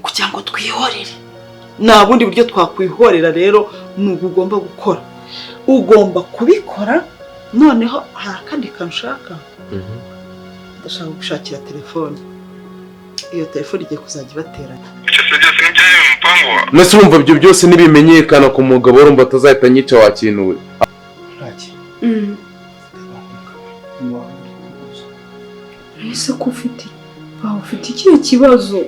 kugira ngo twihorere. Nta bundi buryo twakwihorera rero n'ubwo ugomba gukora. Ugomba kubikora noneho hari akandi kantu ushaka. Ndashaka gushakira telefone. Iyo telefone igiye kuzajya ibateranya. Nese urumva ibyo byose nibimenyekana ku mugabo urumva atazahita nyica wakinuwe. Ese ko ufite ikihe kibazo?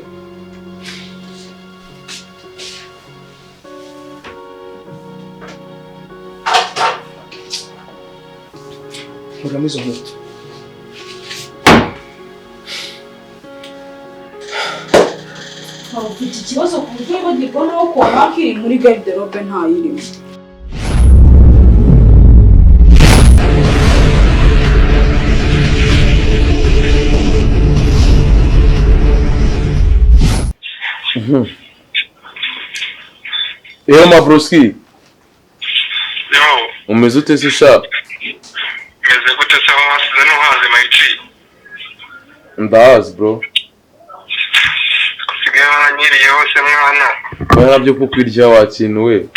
Uramizo nkweto. Ufite ikibazo ku buryo bagirwa naho ko wakiri muri garderobe ntayirimo. Mabroski. Yo. Umeze ute se sha? Meze gute se wasize no hazi mayici? Ndazi bro. Nyiriye hose mwana. Nabyo kukwirya wakinuwe.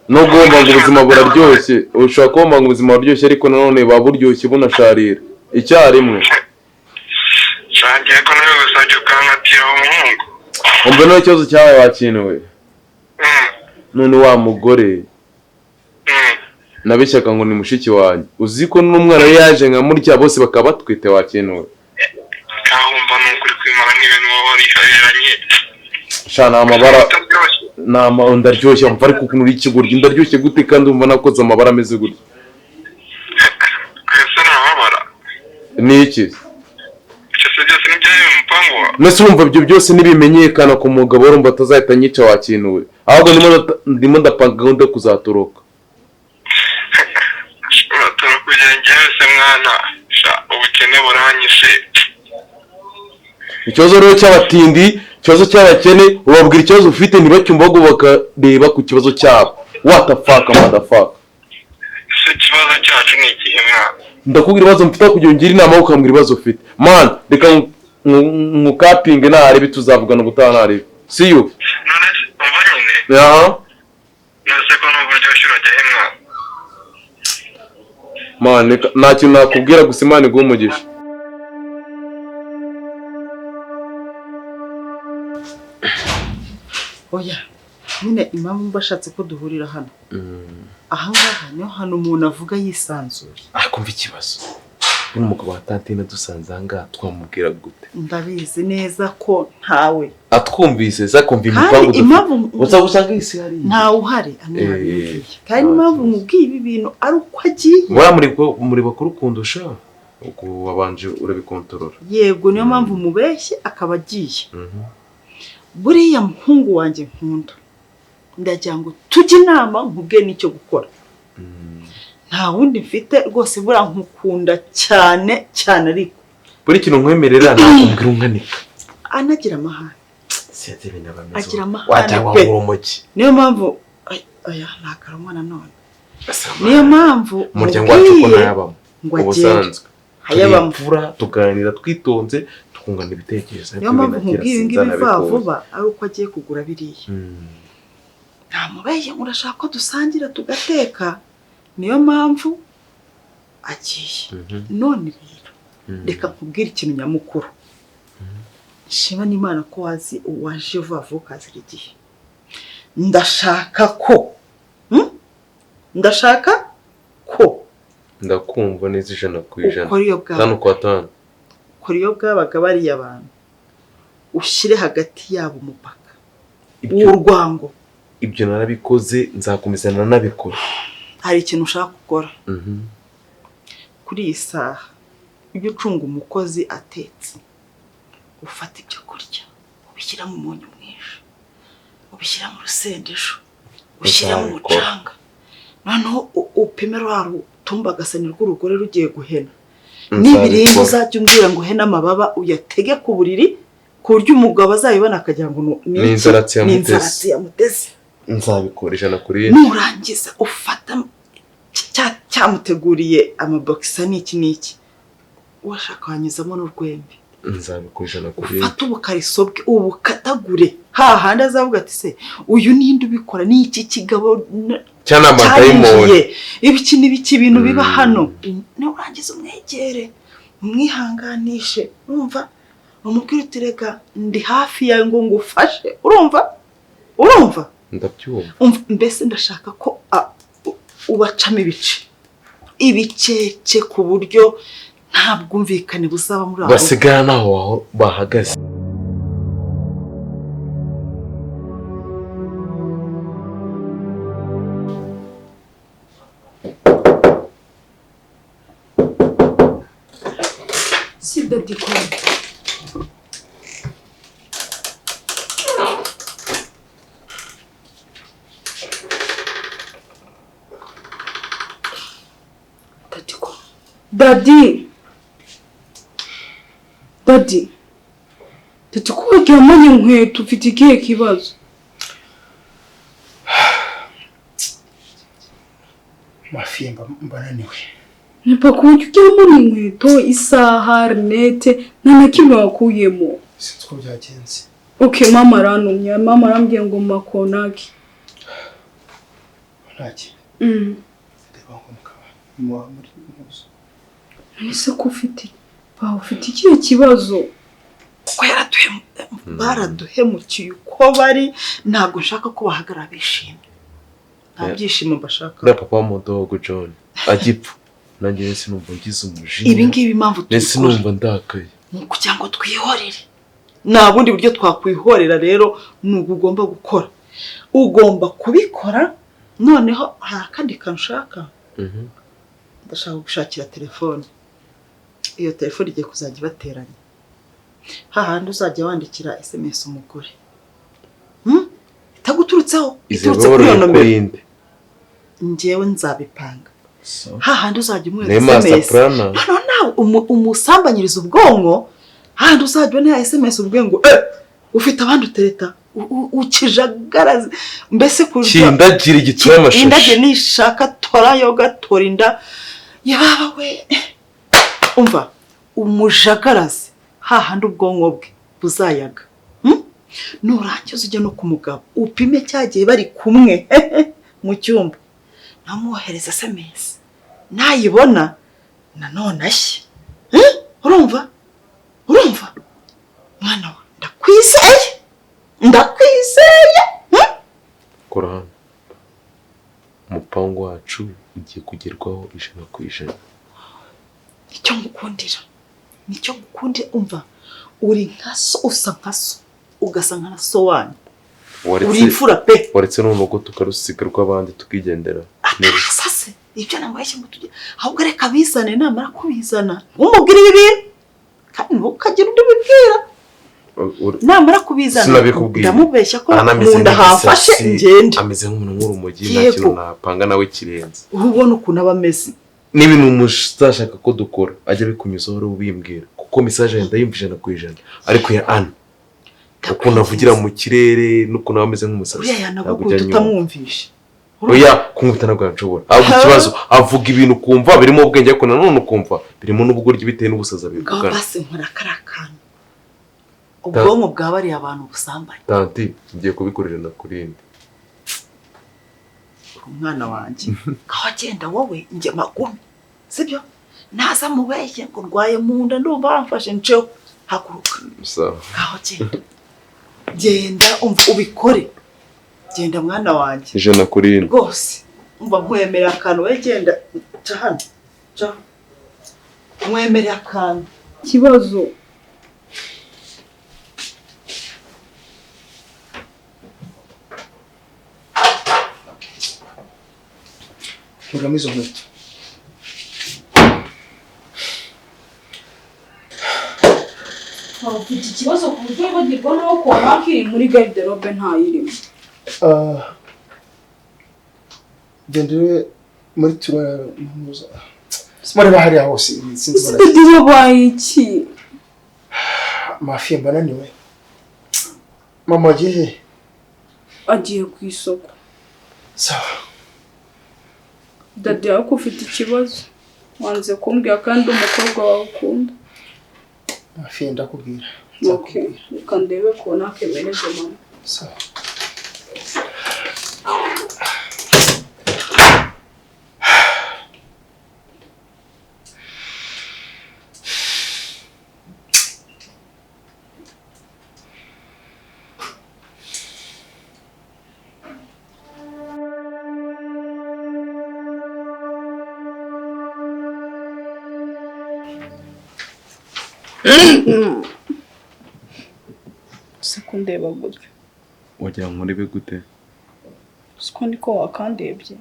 Nugomba ngo ubuzima buraryoshye, ushaka kumva ngo ubuzima buraryoshye ariko nanone baburyoshye bunasharira. Icyarimwe. Sangiye ko nawe usajya ukankatira umuhungu. Umbe no cyozo cyawe wakinuwe. None wa mugore. Nabishaka ngo ni mushiki wanjye. Uziko n'umwana yaje nka murya bose bakaba batwite wakinuwe. Kahumva n'ukuri kwimara n'ibintu wabarihiranye. Shana amabara nama ndaryoshye umva ariko ukuntu uri ikigurya ndaryoshye gute kandi umva nakoze amabara ameze gutya. Kwese n'amabara. Ni iki? Cyose byose n'ibyaye mu mpango. Nese urumva ibyo byose nibimenyekana ku mugabo urumva atazahita nyica wakinuwe. Ahubwo ndimo ndapanga gahunda kuzatoroka. Uratoroka kugenge wese mwana. Ubukene buranyishe. Ikibazo rero cy'abatindi, ikibazo cy'abakene, ubabwira ikibazo ufite ntibacyumva ngo bakareba ku kibazo cyabo. What the fuck, motherfucker. Ese ikibazo cyacu ni ikihe mwana? Ndakubwira ibibazo mfite kugira ngire inama ukambwira ibibazo ufite. Man, reka nkukapinge ntarebe tuzavugana ubutaha ntarebe. See you. None umva nyine. Nose ko n'uburyo urajya he mwana? Man, nta kintu nakubwira gusa Imana iguhe umugisha. Oya, nyine impamvu mbashatse ko duhurira hano. Ahangaha niho hano umuntu avuga yisanzuye. Akumva ikibazo. Umugabo wa Tantine dusanze ahangaha twamubwira gute? Ndabizi neza ko ntawe. Atwumvise zakumva imipango gusa usanga isi hari. Ntawe uhari amubwiye. Kandi impamvu mubwiye ibi bintu ari uko agiye. Muri bakuru kundusha. Uko wabanje urabikontorora. Yego niyo mpamvu mubeshye akaba agiye. Buriya muhungu wanjye nkunda. Ndagira ngo tujye inama nkubwe n'icyo gukora. Nta wundi mfite rwose bura nkukunda cyane cyane ariko. Buri kintu nkwemerera nakumbwira unkanika. Anagira amahane. Siyate binabameze. Agira amahane. Watawa urumoki. Niyo mpamvu aya nakarumwa nanone. Niyo mpamvu umuryango wacu ko nayabamo. Ubusanzwe. Hayabamo tuganira twitonze tukungana ibitekerezo. Niyo mpamvu nkubwiye ngibi vuba ari uko agiye kugura biriya. Nta mubeye urashaka ko dusangira tugateka. Niyo mpamvu agiye. None rero reka nkubwire ikintu nyamukuru. Shima n'Imana ko wazi waje vuba kazira igihe. Ndashaka ko ndakumva neza 100%. Tanu kwa tanu. Koriyo bwabaga bari abantu. Ushire hagati yabo umupaka. Urwango. Ibyo narabikoze nzakomezana nabikora. Hari ikintu ushaka gukora. Kuri iyi saha ibyo ucunga umukozi atetse. Ufata ibyo kurya. Ubishyira mu munyu mwinshi. Ubishyira mu rusendesho. Ubishyira mu mucanga. Noneho upime rwaro tumba gasanirwa urugore rugiye guhena. Nibirimbo uzajya umbwira ngo hena amababa uyatege ku buriri ku buryo umugabo azayibona akagira ngo ni inzaratsi yamuteze. Nzabikoresha na kuri nurangiza ufata cyamuteguriye amabokisa n'iki washaka wanyuzamo n'urwembe nzabikujana kuri ufate ubukariso bwe ubukatagure hahandi azavuga ati se uyu ninde ubikora ni iki kigabo cyane amadayimoni ibiki ibintu biba hano nurangiza umwegere umwihanganishe urumva umubwire uti reka ndi hafi yawe ngo ngufashe urumva ndabyumva mbese ndashaka ko ubacamo ibicece ku buryo nta bwumvikane buzaba muri aho basigara naho bahagaze Daddy, kubagira amanya inkweto ufite ikihe kibazo? Mafiye mbananiwe. Nipa kuburyo ujya muri inkweto, isaha, rinete, nta na kimwe wakuyemo. Sinzi ko byagenze. Okay, mama arantumye, mama arambwiye ngo makonaki. Naki. Ndeba ngo mukaba. Muri muzo. Ese ko ufite ikihe kibazo? Ko baraduhemukiye uko bari ntabwo nshaka ko bahagarara bishimye. Nta byishimo bashaka. Ura papa w'umudogo John agipfa nanjye sinumva ngize umujinya. Ibi ngibi impamvu sinumva ndakaye. Kugira ngo twihorere. Nta bundi buryo twakwihorera rero n'ubwo ugomba gukora. Ugomba kubikora noneho hakandi kanshaka. Ndashaka gushakira telefone. Iyo telefone igiye kuzajya bateranya. Hahandi uzajya wandikira SMS umugore. Itaguturutseho iturutse kuri iyo nomero. Njyewe nzabipanga. Hahandi uzajya umwe SMS. Umusambanyiriza ubwonko. Hahandi uzajya ubona SMS ubwe ngo ufite abandi utereta ukijagaraze mbese kurya kindagira igitwa amashashi. Indage nishaka tora yoga torinda yawe. Umva umujagaraze hahandi ubwonko bwe buzayaga. Nurangiza ujye no kumugabo upime cyagiye bari kumwe mu cyumba namuhereza SMS nayibona nanone ashye. Urumva mwana wa ndakwizeye Korana umupango wacu ugiye kugerwaho 100%. Nicyo ngukundira umva uri nkaso usa nkaso ugasa nka so wanyu uri imfura pe waretse n'urugo tukarusiga rw'abandi tukigendera sase ibyo namwashye ngo tujye ahubwo reka bizane namara kubizana umubwira ibi kandi ntukagira undi bibwira namara kubizana ndamubeshya ko munda hafashe ngende ameze nk'umuntu nk'urumogi nta kintu napanga nawe kirenze ubona ukuntu abameze n'ibintu muzashaka ko dukora ajya bikunyuzaho ro ubimbwira kuko message yenda yumvije na kwijana ariko ya Anne ukuntu avugira mu kirere n'ukuntu ameze nk'umusazi ntabwo tutamwumvisha oya kumvita ntabwo nshobora ahubwo ikibazo avuga ibintu kumva birimo ubwenge ariko nanone ukumva birimo n'ubugoryi bitewe n'ubusaza bivugana base nkora karakana ubwonko bwabari abantu busambanye tanti ngiye kubikorera na kurindi umwana wanjye kaho agenda wowe nge magumi sibyo naza mubeshye ngo ndwaye mu nda ndumva bamfashe nceho hakuruka sawa kaho genda ubikore genda mwana wanjye 100% rwose umva nkwemerera akantu we genda hano nkwemerera akantu kibazo Ngamizo nkweto. Ufite ikibazo ku buryo bagirwa naho ko bakiri muri garderobe ntayirimo. Gendere muri tura muza. Smart bahari aho sinzi bara. Ndiyo bayiki. Mafiye mbananiwe. Mama agiye ku isoko. Sawa. Daddy ako ufite ikibazo wanze kumbwira kandi umukobwa wawe ukunda Afi ndakubwira. Okay, ukandebe ko nakemereze mama. Sawa. Sekundeba gutyo. wagira ngo urebe gute? Siko niko wakandebye.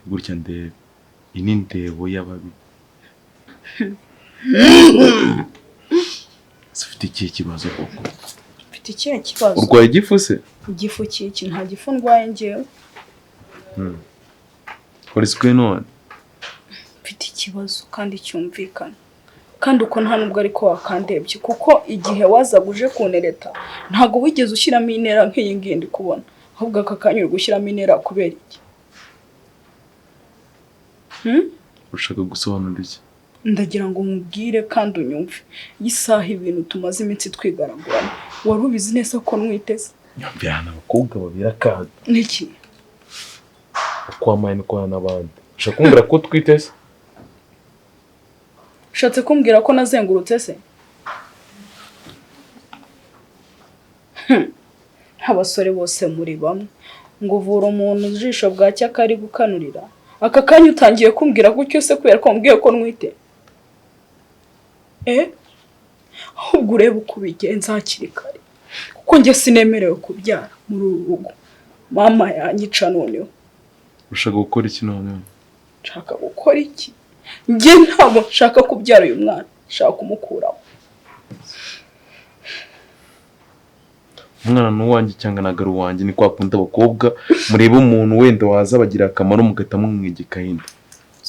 Gutya ndebe. Iyi ni ndebo y'ababi. Ufite ikihe kibazo koko? Mfite ikihe kibazo? Urwaye igifu se? Igifu kiki nta gifu ndwaye njyewe. What's going on? Mfite ikibazo kandi cyumvikana. Kandi uko nta nubwo ariko wakandebye kuko igihe wazaga uje kunereta ntago wigeze ushyiramo intera nk'iyi ngiyi ndi kubona. Ahubwo aka kanya uri gushyiramo intera kubera iki? Ushaka gusobanura iki? Ndagira ngo nkubwire kandi unyumve. Isaha ibintu tumaze iminsi twigaragurana. Wari ubizi neza ko nwiteze? Nyambirana abakobwa babira kaga. Niki? Ukwamaye n'ukwana n'abandi. Ushaka kumbwira ko twiteze? Ushatse kumbwira ko nazengurutse se? Abasore bose muri bamwe ngo uvura umuntu ijisho bwacya kari gukanurira. Aka kanya utangiye kumbwira gutyo se kubera ko mbwiye ko nwite? Ahubwo urebe uko bigenza hakiri kare. Kuko njye sinemerewe kubyara muri uru rugo. Mama yanyica noneho. Ushaka gukora iki noneho? Nshaka gukora iki? Njye ntabwo nshaka kubyara uyu mwana. Nshaka kumukuramo. Umwana n'uwanjye cyangwa nagaru wanjye ni kwa kundi abakobwa mureba umuntu wenda waza bagira akamaro mugahita mumwegeka hino.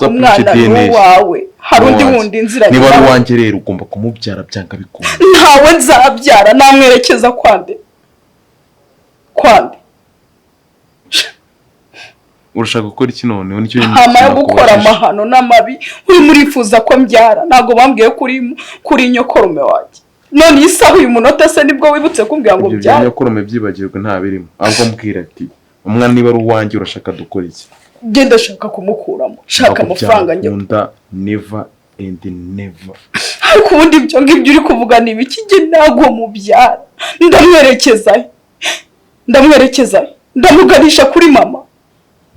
Umwana n'uwawe. Hari undi wundi inzira nyuma. Niba ari uwanjye rero ugomba kumubyara byanga bikunda. Ntawe nzabyara namwerekeza kwande. Kwande. Urashaka gukora iki noneho? Nicyo hama yo gukora amahano n'amabi uri murifuza ko mbyara. Ntago bambwiye kuri nyokorume wanjye. None isaha uyu munota se nibwo wibutse kumbwira ngo byara. Ibyo nyokorume byibagirwe nta birimo. Ahubwo mbwira ati umwana niba ari uwanjye urashaka dukora iki? Genda shaka kumukuramo. Shaka amafaranga njye. Never and never. Ariko ubundi ibyo ngibyo uri kuvuga ni ibiki? Nge ntago mubyara. Ndamwerekeza. Ndamuganisha kuri mama.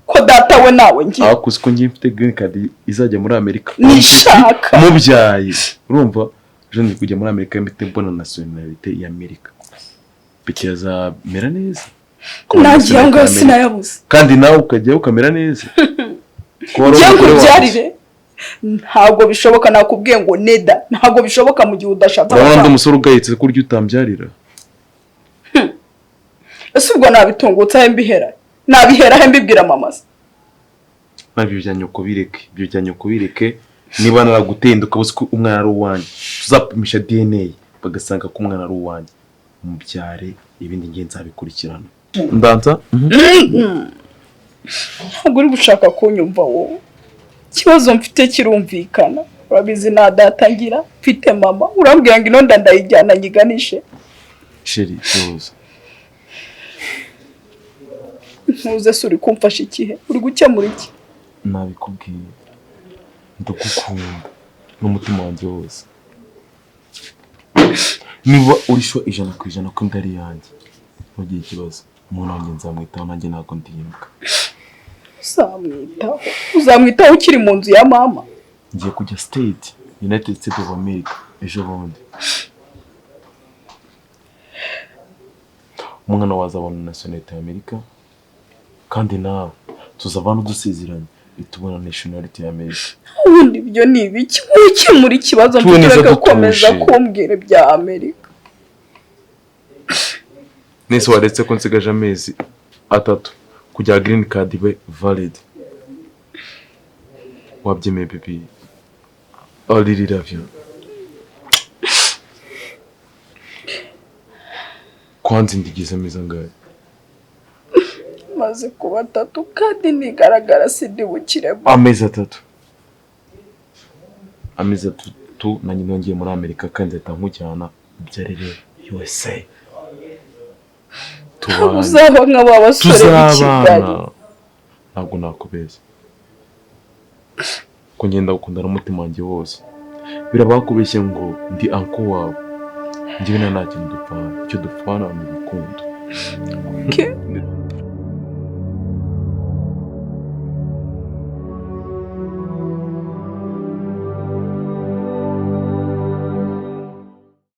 Ko data we nawe ngiye. Akuzi ko ngiye mfite green card izajya muri Amerika. Nishaka. Mubyaye. Urumva? Je ndi kujya muri Amerika mfite mbona nationality ya Amerika. Bikiza mera neza. Nagiye ngo sinayabuze. Kandi nawe ukajya ukamera neza. Njye byarire. Ntago bishoboka nakubwiye ngo neda. Ntago bishoboka mu gihe udashaka. Urabona umusore ugayitse kurya utambyarira. Ese ubwo nabitungutse mbihera. Nabihera mbibwira mama se. Nabyo byanyoko kubireke. Ibyo byanyoko kubireke. Niba naragutenda ukabuze ko umwana ari uwanjye. Tuzapimisha DNA bagasanga ko umwana ari uwanjye. Umubyare ibindi ngiye nzabikurikirana. Ndanza? Ntabwo uri gushaka kunyumva wowe. Kibazo mfite kirumvikana. Urabizi na data ngira, mfite mama. Urambwira ngo ino ndayijyana nyiganishe. Sheri, tuza. Ntuze se uri kumfasha ikihe? Uri gukemura iki? Nabikubwiye. Ndagukunda n'umutima wanjye wose. Niba urisho 100% ko ndari yanjye. Mugiye ikibazo. Umuntu wanjye nzamwitaho nanjye nako ndiyimuka. Uzamwitaho ukiri mu nzu ya mama. Ngiye kujya United States of America ejo bundi. Umwana wazabona nationality ya Amerika. Kandi nawe tuzavana dusezeranye itubona nationality ya Amerika. Ubundi ibyo ni ibiki? Ukemura ikibazo mfite gukomeza kumbwira bya Amerika. Nese waretse ko nsigaje amezi 3 kujya green card be valid. Wabyemeye baby. I really love you. Kwanza ndigeze meza ngaye. Maze kuba 3 kandi nigaragara sindi bukiremo. Amezi 3. Amezi 3 3 nanjye ngiye muri Amerika kandi nzahita nkujyana ubyarire USA. uzaba nk'aba basore b'i Kigali. Ntabwo nakubeshya ko ngenda gukunda n'umutima wanjye wose. Birabakubeshye ngo ndi anko wawe, njyewe nta kintu dupfana, icyo dupfana ni urukundo. Okay.